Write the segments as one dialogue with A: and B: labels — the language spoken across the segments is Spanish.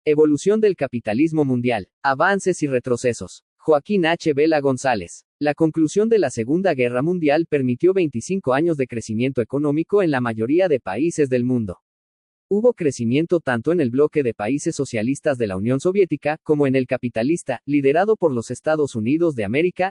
A: Evolución del capitalismo mundial. Avances y retrocesos. Joaquín H. Vela González. La conclusión de la Segunda Guerra Mundial permitió 25 años de crecimiento económico en la mayoría de países del mundo. Hubo crecimiento tanto en el bloque de países socialistas de la Unión Soviética, como en el capitalista, liderado por los Estados Unidos de América.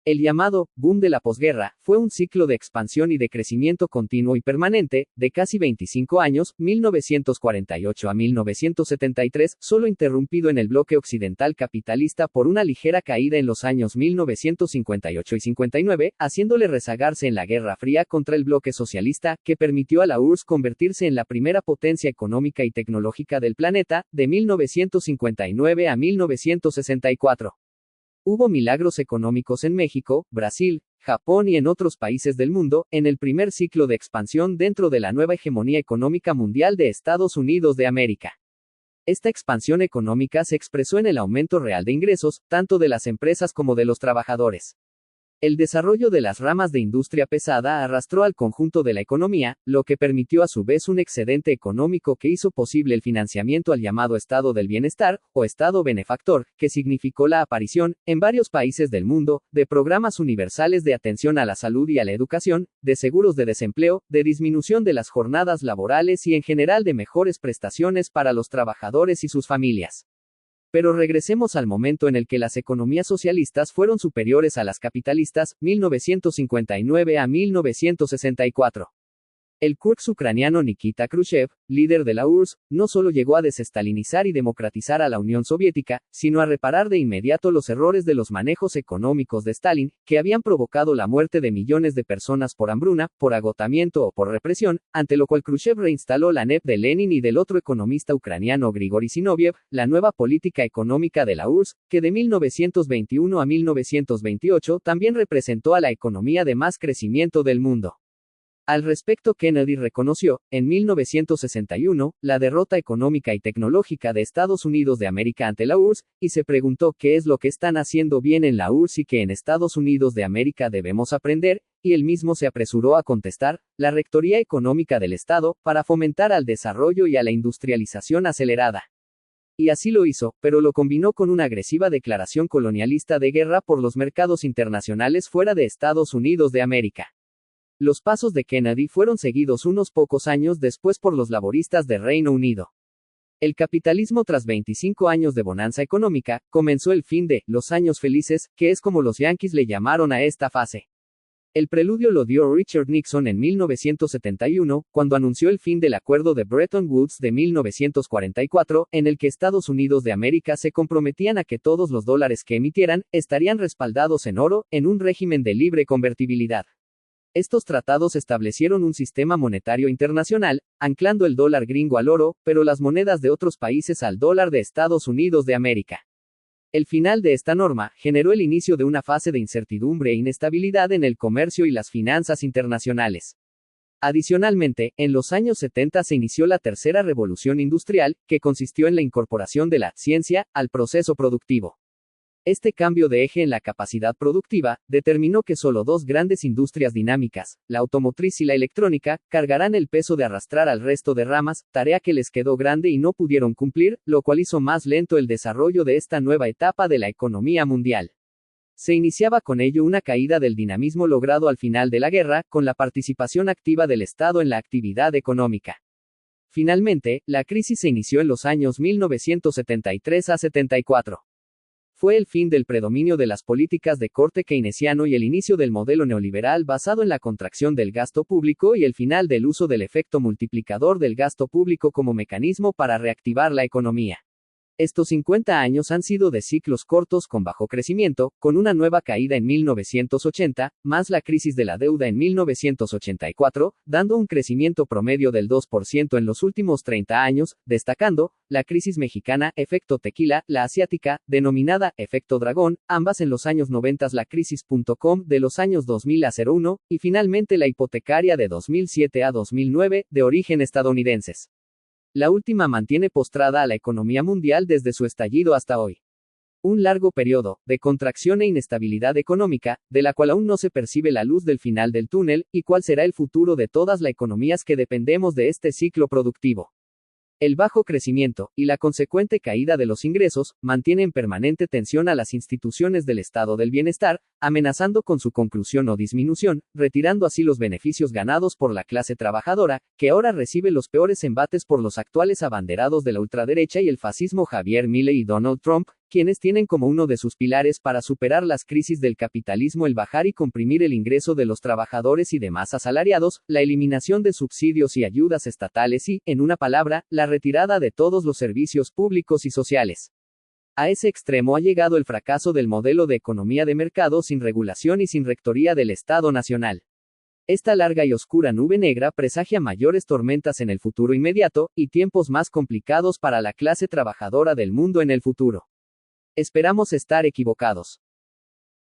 A: El llamado boom de la posguerra fue un ciclo de expansión y de crecimiento continuo y permanente, de casi 25 años, 1948 a 1973, solo interrumpido en el bloque occidental capitalista por una ligera caída en los años 1958 y 59, haciéndole rezagarse en la Guerra Fría contra el bloque socialista, que permitió a la URSS convertirse en la primera potencia económica y tecnológica del planeta, de 1959 a 1964. Hubo milagros económicos en México, Brasil, Japón y en otros países del mundo, en el primer ciclo de expansión dentro de la nueva hegemonía económica mundial de Estados Unidos de América. Esta expansión económica se expresó en el aumento real de ingresos, tanto de las empresas como de los trabajadores. El desarrollo de las ramas de industria pesada arrastró al conjunto de la economía, lo que permitió a su vez un excedente económico que hizo posible el financiamiento al llamado Estado del Bienestar, o Estado benefactor, que significó la aparición, en varios países del mundo, de programas universales de atención a la salud y a la educación, de seguros de desempleo, de disminución de las jornadas laborales y en general de mejores prestaciones para los trabajadores y sus familias. Pero regresemos al momento en el que las economías socialistas fueron superiores a las capitalistas, 1959 a 1964. El Kurz ucraniano Nikita Khrushchev, líder de la URSS, no solo llegó a desestalinizar y democratizar a la Unión Soviética, sino a reparar de inmediato los errores de los manejos económicos de Stalin, que habían provocado la muerte de millones de personas por hambruna, por agotamiento o por represión, ante lo cual Khrushchev reinstaló la NEP de Lenin y del otro economista ucraniano Grigori Zinoviev, la nueva política económica de la URSS, que de 1921 a 1928 también representó a la economía de más crecimiento del mundo. Al respecto, Kennedy reconoció, en 1961, la derrota económica y tecnológica de Estados Unidos de América ante la URSS, y se preguntó qué es lo que están haciendo bien en la URSS y que en Estados Unidos de América debemos aprender, y él mismo se apresuró a contestar, la rectoría económica del Estado, para fomentar al desarrollo y a la industrialización acelerada. Y así lo hizo, pero lo combinó con una agresiva declaración colonialista de guerra por los mercados internacionales fuera de Estados Unidos de América. Los pasos de Kennedy fueron seguidos unos pocos años después por los laboristas de Reino Unido. El capitalismo, tras 25 años de bonanza económica, comenzó el fin de los años felices, que es como los yanquis le llamaron a esta fase. El preludio lo dio Richard Nixon en 1971, cuando anunció el fin del acuerdo de Bretton Woods de 1944, en el que Estados Unidos de América se comprometían a que todos los dólares que emitieran, estarían respaldados en oro, en un régimen de libre convertibilidad. Estos tratados establecieron un sistema monetario internacional, anclando el dólar gringo al oro, pero las monedas de otros países al dólar de Estados Unidos de América. El final de esta norma generó el inicio de una fase de incertidumbre e inestabilidad en el comercio y las finanzas internacionales. Adicionalmente, en los años 70 se inició la tercera revolución industrial, que consistió en la incorporación de la ciencia al proceso productivo. Este cambio de eje en la capacidad productiva, determinó que solo dos grandes industrias dinámicas, la automotriz y la electrónica, cargarán el peso de arrastrar al resto de ramas, tarea que les quedó grande y no pudieron cumplir, lo cual hizo más lento el desarrollo de esta nueva etapa de la economía mundial. Se iniciaba con ello una caída del dinamismo logrado al final de la guerra, con la participación activa del Estado en la actividad económica. Finalmente, la crisis se inició en los años 1973 a 74. Fue el fin del predominio de las políticas de corte keynesiano y el inicio del modelo neoliberal basado en la contracción del gasto público y el final del uso del efecto multiplicador del gasto público como mecanismo para reactivar la economía. Estos 50 años han sido de ciclos cortos con bajo crecimiento, con una nueva caída en 1980, más la crisis de la deuda en 1984, dando un crecimiento promedio del 2% en los últimos 30 años, destacando, la crisis mexicana, efecto tequila, la asiática, denominada efecto dragón, ambas en los años 90, la crisis.com de los años 2000 a 01, y finalmente la hipotecaria de 2007 a 2009, de origen estadounidenses. La última mantiene postrada a la economía mundial desde su estallido hasta hoy. Un largo periodo, de contracción e inestabilidad económica, de la cual aún no se percibe la luz del final del túnel, y cuál será el futuro de todas las economías que dependemos de este ciclo productivo. El bajo crecimiento, y la consecuente caída de los ingresos, mantienen permanente tensión a las instituciones del estado del bienestar, amenazando con su conclusión o disminución, retirando así los beneficios ganados por la clase trabajadora, que ahora recibe los peores embates por los actuales abanderados de la ultraderecha y el fascismo Javier Milei y Donald Trump, quienes tienen como uno de sus pilares para superar las crisis del capitalismo el bajar y comprimir el ingreso de los trabajadores y demás asalariados, la eliminación de subsidios y ayudas estatales y, en una palabra, la retirada de todos los servicios públicos y sociales. A ese extremo ha llegado el fracaso del modelo de economía de mercado sin regulación y sin rectoría del Estado Nacional. Esta larga y oscura nube negra presagia mayores tormentas en el futuro inmediato, y tiempos más complicados para la clase trabajadora del mundo en el futuro. Esperamos estar equivocados.